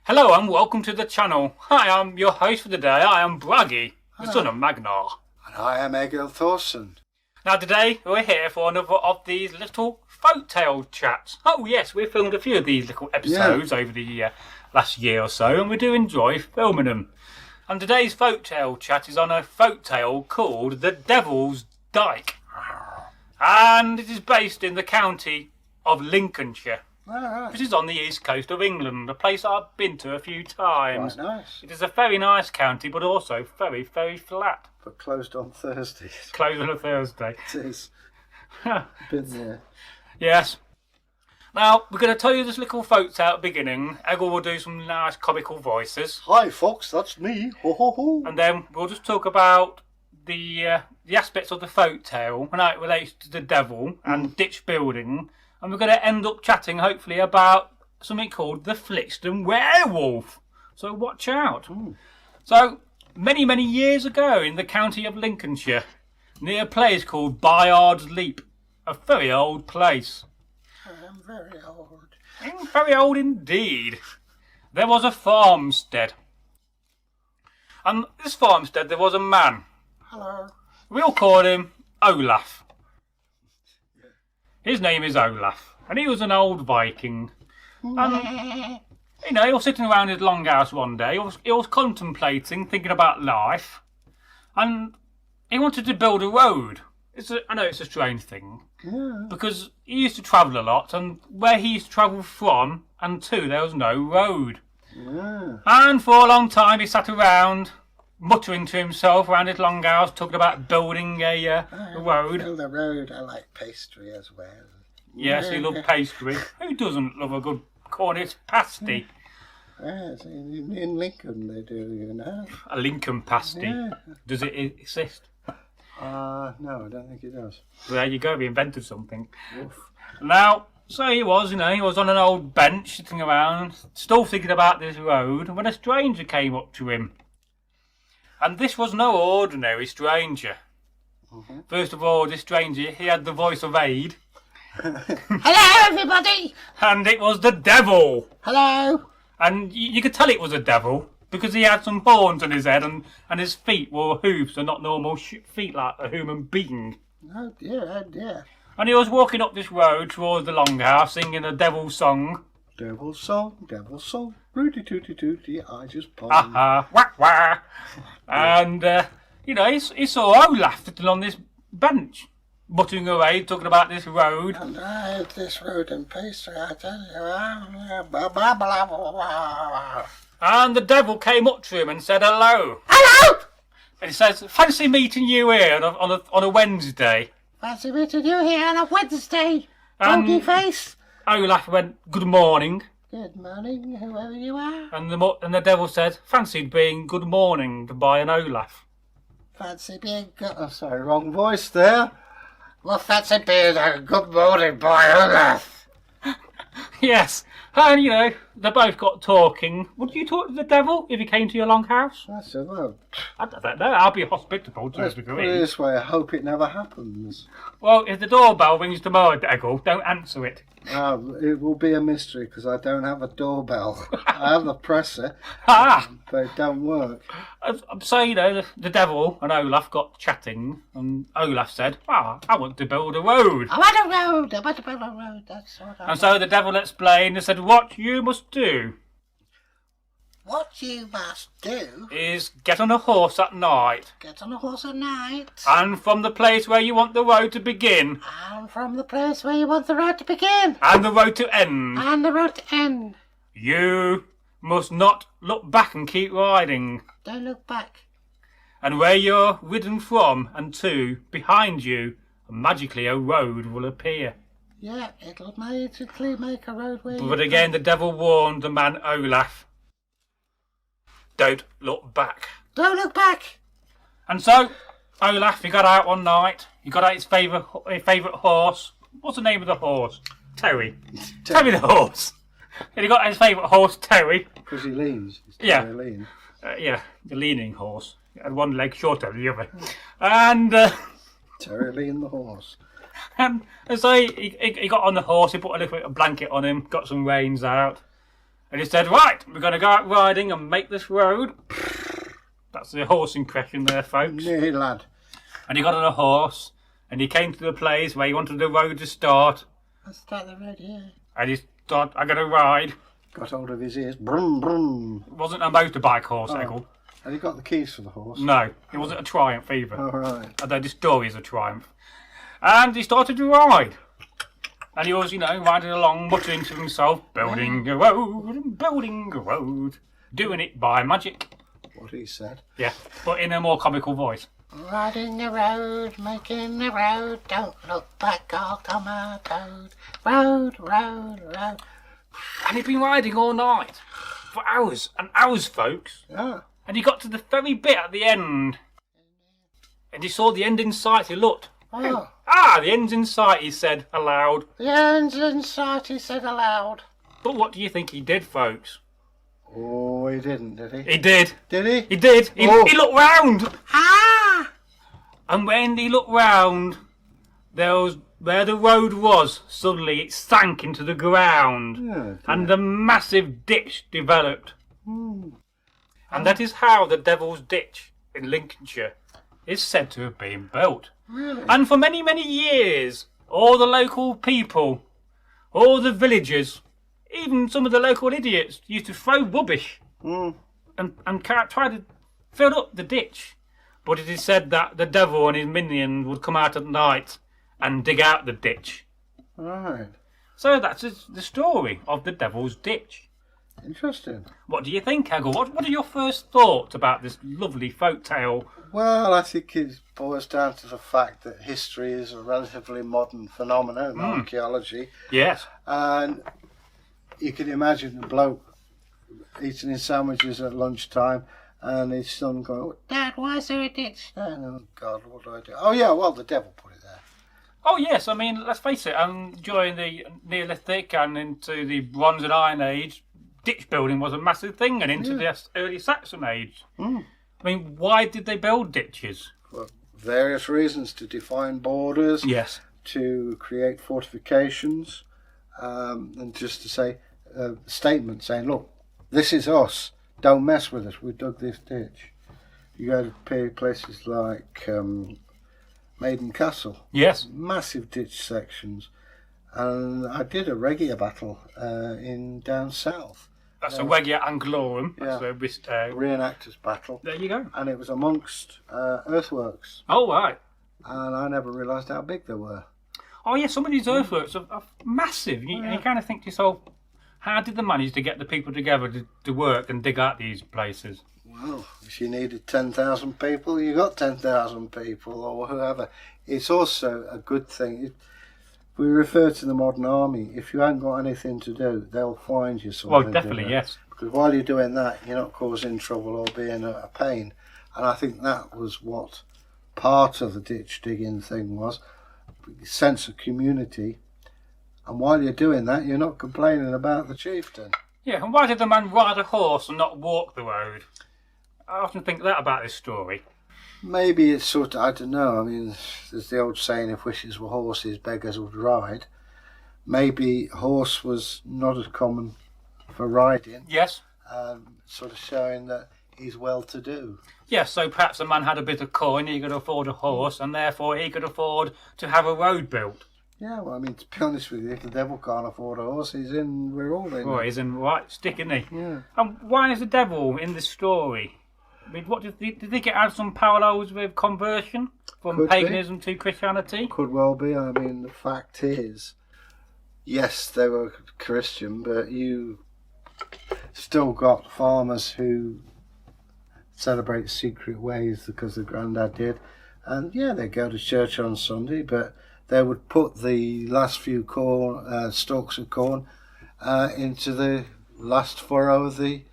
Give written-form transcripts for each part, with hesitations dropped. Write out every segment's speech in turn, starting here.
Hello and welcome to the channel. Hi, I'm your host for the day. I am Bragi, the son of Magnar. And I am Egil Thorsson. Now today we're here for another of these little folktale chats. Oh yes, we filmed a few of these little episodes over the last year or so, and we do enjoy filming them. And today's folktale chat is on a folktale called The Devil's Dyke. And it is based in the county of Lincolnshire. Right. Which is on the east coast of England, a place I've been to a few times. Quite nice. It is a very nice county, but also very, very flat. But closed on Thursdays. Closed on a Thursday. It is. Been there. Yes. Now, we're going to tell you this little folktale at the beginning. Egil will do some nice comical voices. Hi folks, that's me. Ho ho ho. And then we'll just talk about the aspects of the folktale and how it relates to the devil and ditch building. And we're going to end up chatting, hopefully, about something called the Flixton Werewolf. So watch out. So, many, many years ago in the county of Lincolnshire, near a place called Bayard's Leap, a very old place. I'm very old. Very old indeed. There was a farmstead. And this farmstead, there was a man. Hello. We'll call him Olaf. His name is Olaf, and he was an old Viking. And, you know, he was sitting around his longhouse one day. He was contemplating, thinking about life, and he wanted to build a road. I know it's a strange thing, because he used to travel a lot, and where he used to travel from and to, there was no road. And for a long time, he sat around, muttering to himself around his longhouse, talking about building a road. Build a road. I like pastry as well. Yes, he loved pastry. Who doesn't love a good Cornish pasty? Yes, in Lincoln they do, you know. A Lincoln pasty. Yeah. Does it exist? No, I don't think it does. Well, there you go, we invented something. Oof. Now, so he was on an old bench sitting around, still thinking about this road, when a stranger came up to him. And this was no ordinary stranger. First of all, this stranger, he had the voice of Aid. Hello, everybody! And it was the devil! Hello! And you could tell it was a devil, because he had some horns on his head, and his feet were hooves and not normal feet like a human being. Oh dear, oh dear. And he was walking up this road towards the longhouse, singing a devil's song. Devil's song, rooty tooty tooty, I just pong. Aha, wah wah. And, he saw Olaf sitting on this bench, muttering away, talking about this road. And I had this road and pastry, I tell you. And the devil came up to him and said, hello. Hello! And he says, fancy meeting you here on a Wednesday. Fancy meeting you here on a Wednesday, And monkey face. Olaf went, good morning. Good morning, whoever you are. And the devil said, fancied being good morning by an Olaf. Fancy being good. Oh, sorry, wrong voice there. Well, fancy being a good morning by Olaf. Yes. And, they both got talking. Would you talk to the devil if he came to your longhouse? I said, well, I don't know. I'll be hospitable to a let's put it degree. this way, I hope it never happens. Well, if the doorbell rings tomorrow, Egil, don't answer it. It will be a mystery because I don't have a doorbell. I have a presser, Ah! but it don't work. So, the devil and Olaf got chatting, and Olaf said, I want to build a road. I want a road. I want to build a road. That's what I And want. so the devil explained and said, what you must do What you must do, is get on a horse at night, get on a horse at night. and from the place where you want the road to begin, And from the place where you want the road to begin. and the road to end, And the road to end. you must not look back and keep riding. Don't look back. And where you're ridden from and to, behind you, magically a road will appear. Yeah, it'll magically make a road where you But again, the devil warned the man Olaf, don't look back. Don't look back. And so, Olaf, he got out one night. He got out his favourite horse. What's the name of the horse? Terry. Terry the horse. And he got his favourite horse, Terry. Because he leans. He's Yeah. very lean. The leaning horse. He had one leg shorter than the other. And Terry lean the horse. and so he got on the horse. He put a little bit of blanket on him. Got some reins out. And he said, right, we're going to go out riding and make this road. That's the horse impression there, folks. Nee, lad. And he got on a horse, and he came to the place where he wanted the road to start. Let's start the road here. And he thought, I'm going to ride. Got hold of his ears. Brum, brum. It wasn't a motorbike horse, Egil. Had he got the keys for the horse? No, it wasn't a Triumph either. All right. Although the story is a Triumph. And he started to ride. And he was, riding along, muttering to himself, building a road, doing it by magic. What he said. Yeah, but in a more comical voice. Riding the road, making the road, don't look back, I'll come out toad. Road, road, road. And he'd been riding all night. For hours and hours, folks. Yeah. And he got to the very bit at the end. And he saw the end in sight. He looked. Oh, The end's in sight, he said aloud. the end's in sight, he said aloud. But what do you think he did, folks? Oh, he didn't, did he? He did. Did he? He did. He looked round. Ah! And when he looked round, there was where the road was. Suddenly it sank into the ground. Yeah, And the massive ditch developed. And that is how the Devil's Ditch in Lincolnshire is said to have been built. Really? And for many, many years, all the local people, all the villagers, even some of the local idiots used to throw rubbish and try to fill up the ditch. But it is said that the devil and his minions would come out at night and dig out the ditch. Right. So that's the story of the Devil's Ditch. Interesting. What do you think, Egil? What are your first thoughts about this lovely folk tale? Well, I think it boils down to the fact that history is a relatively modern phenomenon, archaeology. Yes. And you can imagine a bloke eating his sandwiches at lunchtime and his son going, oh, Dad, why is there a ditch there? oh God, what do I do? Oh, yeah, well, the devil put it there. Oh, yes. I mean, let's face it. During the Neolithic and into the Bronze and Iron Age, ditch building was a massive thing, and into the early Saxon age. I mean, why did they build ditches? For various reasons, to define borders, Yes. to create fortifications, and just to say a statement saying, look, this is us, don't mess with us, we dug this ditch. You go to places like Maiden Castle, Yes. massive ditch sections, and I did a regular battle in down south. That's a Regia Anglorum. Yeah. That's Re-enactors battle, there you go. and it was amongst earthworks, Oh, right. and I never realised how big they were. Oh, yeah, some of these earthworks are massive. And you kind of think to yourself, how did they manage to get the people together to work and dig out these places? Well, if you needed 10,000 people, you got 10,000 people, or whoever. It's also a good thing. If we refer to the modern army, if you haven't got anything to do, they'll find you something. Well, definitely, to do. yes. Because while you're doing that, you're not causing trouble or being a pain. And I think that was what part of the ditch digging thing was, sense of community. And while you're doing that, you're not complaining about the chieftain. Yeah, and why did the man ride a horse and not walk the road? I often think that about this story. Maybe it's sort of, I don't know, I mean, there's the old saying, if wishes were horses, beggars would ride. Maybe horse was not as common for riding, Yes. sort of showing that he's well-to-do. Yes, so perhaps the man had a bit of coin, he could afford a horse, and therefore he could afford to have a road built. Yeah, well, I mean, to be honest with you, if the devil can't afford a horse, we're all in. Well, he's in the right stick, isn't he? Yeah. And why is the devil in this story? I mean, what did they think it had some parallels with conversion from Could be. paganism to Christianity? Could well be. I mean, the fact is, yes, they were Christian, but you still got farmers who celebrate secret ways because the granddad did. And yeah, they go to church on Sunday, but they would put the last few stalks of corn into the last furrow of the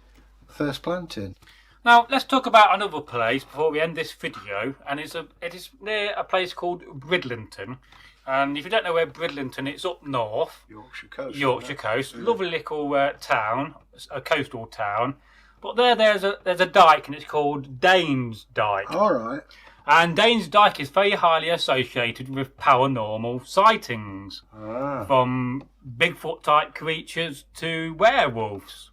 first planting. Now, let's talk about another place before we end this video, and it is near a place called Bridlington. And if you don't know where Bridlington, it's up north, Yorkshire coast. Yorkshire coast, lovely little town, a coastal town. But there's a dyke, and it's called Dane's Dyke. All right. And Dane's Dyke is very highly associated with paranormal sightings, from Bigfoot-type creatures to werewolves.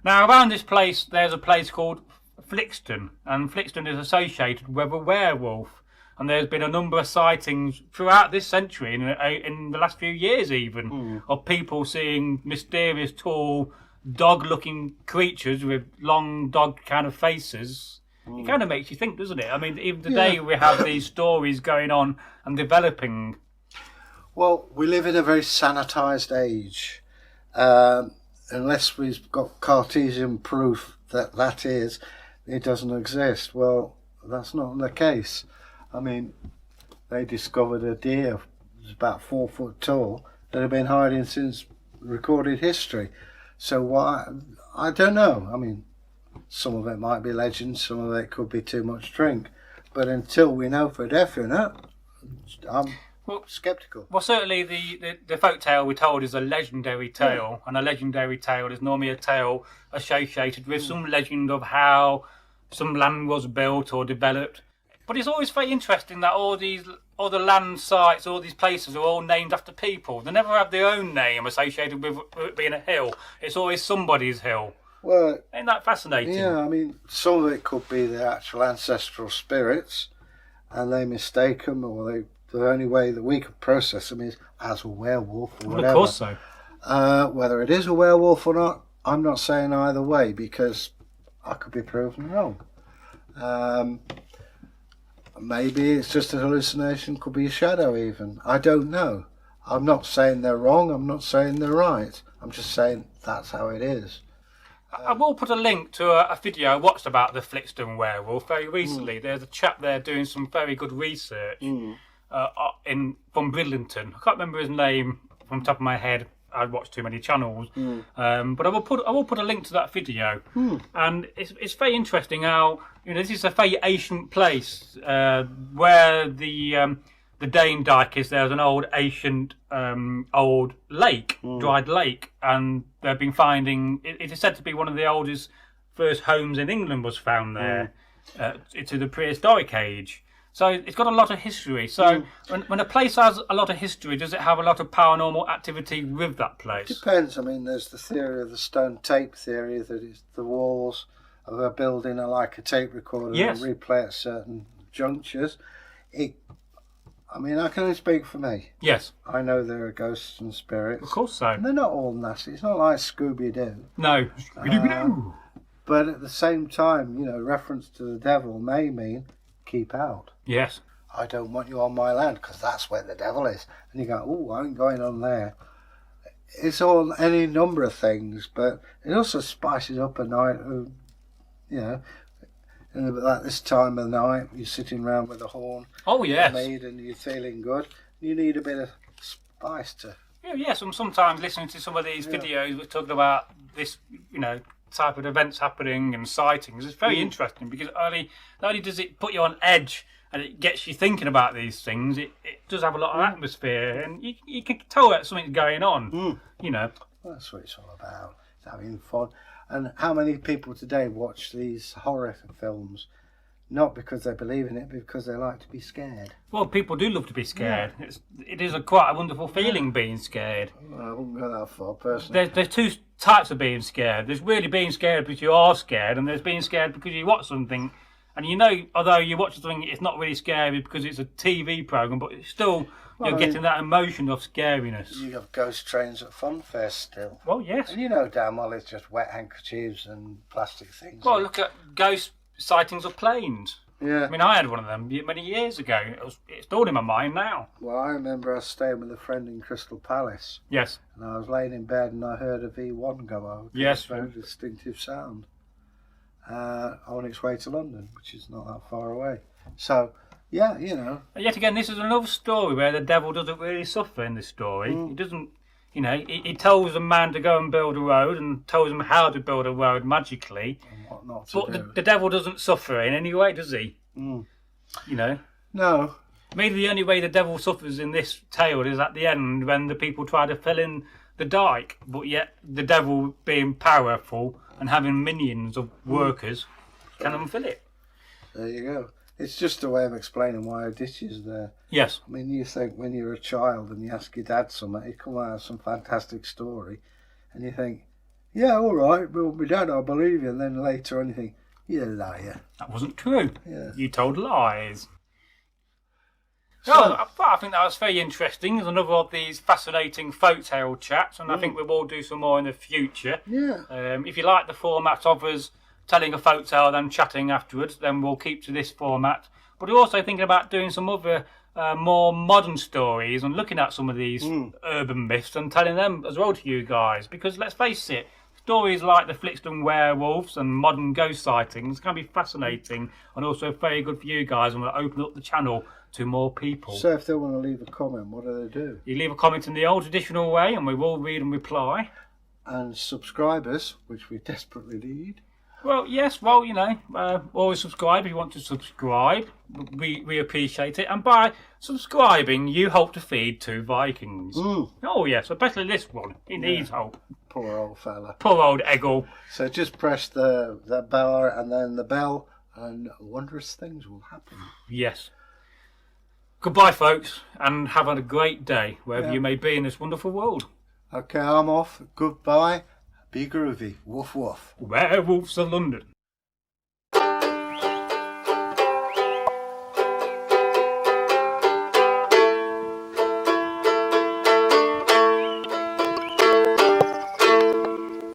Now, around this place, there's a place called Flixton, and Flixton is associated with a werewolf. And there's been a number of sightings throughout this century, in the last few years even, of people seeing mysterious, tall, dog-looking creatures with long dog kind of faces. It kind of makes you think, doesn't it? I mean, even today we have these stories going on and developing. Well, we live in a very sanitised age. Unless we've got Cartesian proof that it doesn't exist. Well, that's not the case. I mean, they discovered a deer that was about 4 foot tall that had been hiding since recorded history. So why? I don't know. I mean, some of it might be legend, some of it could be too much drink. But until we know for definite, I'm sceptical. Well, certainly the folk tale we told is a legendary tale, and a legendary tale is normally a tale associated with some legend of how some land was built or developed. But it's always very interesting that all the land sites, all these places are all named after people. They never have their own name associated with it being a hill. It's always somebody's hill. Well, ain't that fascinating? Yeah, I mean, some of it could be the actual ancestral spirits, and they mistake them, or the only way that we could process them is as a werewolf or whatever. Of course so. Whether it is a werewolf or not, I'm not saying either way, because I could be proven wrong. Maybe it's just a hallucination, could be a shadow even. I don't know. I'm not saying they're wrong, I'm not saying they're right. I'm just saying that's how it is. I will put a link to a video I watched about the Flixton Werewolf very recently. There's a chap there doing some very good research from Bridlington. I can't remember his name from the top of my head. I watched too many channels, but I will put a link to that video, and it's very interesting how this is a very ancient place where the Dane Dyke is. There's an old ancient old lake, dried lake, and they've been finding. It is said to be one of the oldest first homes in England was found there to the prehistoric age. So it's got a lot of history. So when a place has a lot of history, does it have a lot of paranormal activity with that place? Depends. I mean, there's the theory of the stone tape theory, that is the walls of a building are like a tape recorder and replay at certain junctures. I mean, I can only speak for me. Yes. I know there are ghosts and spirits. Of course so. And they're not all nasty. It's not like Scooby-Doo. No. Scooby-Doo. But at the same time, reference to the devil may mean keep out. Yes. I don't want you on my land because that's where the devil is. And you go, oh, I ain't going on there. It's all any number of things, but it also spices up a night. Like this time of the night, you're sitting around with a horn. Oh yes. And you're feeling good. You need a bit of spice to. Yeah, yes. I'm sometimes listening to some of these videos we're talking about this, type of events happening and sightings. It's very interesting because not only does it put you on edge and it gets you thinking about these things, it does have a lot of atmosphere, and you can tell that something's going on. That's what it's all about. It's having fun. And how many people today watch these horror films? Not because they believe in it, but because they like to be scared. Well, people do love to be scared. Yeah. It is quite a wonderful feeling being scared. Well, I wouldn't go that far, personally. There's two types of being scared. There's really being scared because you are scared, and there's being scared because you watch something, and although you watch something, it's not really scary because it's a TV programme, but it's still you're getting that emotion of scariness. You have ghost trains at fun fairs still. Well, yes. And damn well it's just wet handkerchiefs and plastic things. Well, look at ghost sightings of planes. Yeah. I mean, I had one of them many years ago. It's stored in my mind now. Well, I remember I was staying with a friend in Crystal Palace. Yes. And I was laying in bed and I heard a V1 go over. Yes. It was a very distinctive sound. On its way to London, which is not that far away. So, yeah, And yet again, this is another story where the devil doesn't really suffer in this story. He doesn't, he tells a man to go and build a road and tells him how to build a road magically. And what not to do. The devil doesn't suffer in any way, does he? No. Maybe the only way the devil suffers in this tale is at the end when the people try to fill in the dike, but yet the devil being powerful and having minions of workers can unfill it. There you go. It's just a way of explaining why a ditch is there. Yes. I mean, you think when you're a child and you ask your dad something, he'd come out with some fantastic story, and you think, Yeah, all right. Well, my dad, I believe you. And then later on, you think, you're a liar. That wasn't true. Yeah. You told lies. So- I think that was very interesting. It's another of these fascinating folktale chats, and I think we will do some more in the future. Yeah. If you like the format of us telling a folktale then chatting afterwards, then we'll keep to this format. But we're also thinking about doing some other more modern stories and looking at some of these urban myths and telling them as well to you guys. Because let's face it, stories like the Flixton Werewolves and modern ghost sightings can be fascinating and also very good for you guys, and we'll open up the channel to more people. So if they want to leave a comment, what do they do? You leave a comment in the old traditional way and we will read and reply. And subscribers, which we desperately need. Well, yes, well, you know, always subscribe if you want to subscribe. We appreciate it. And by subscribing, you help to feed 2 Vikings. Oh, yes, especially this one. He needs help. Poor old fella. Poor old Egil. So just press the bell and then the bell, and wondrous things will happen. Yes. Goodbye, folks, and have a great day, wherever Yeah. you may be in this wonderful world. Okay, I'm off. Goodbye. Be groovy. Woof woof. Werewolves of London.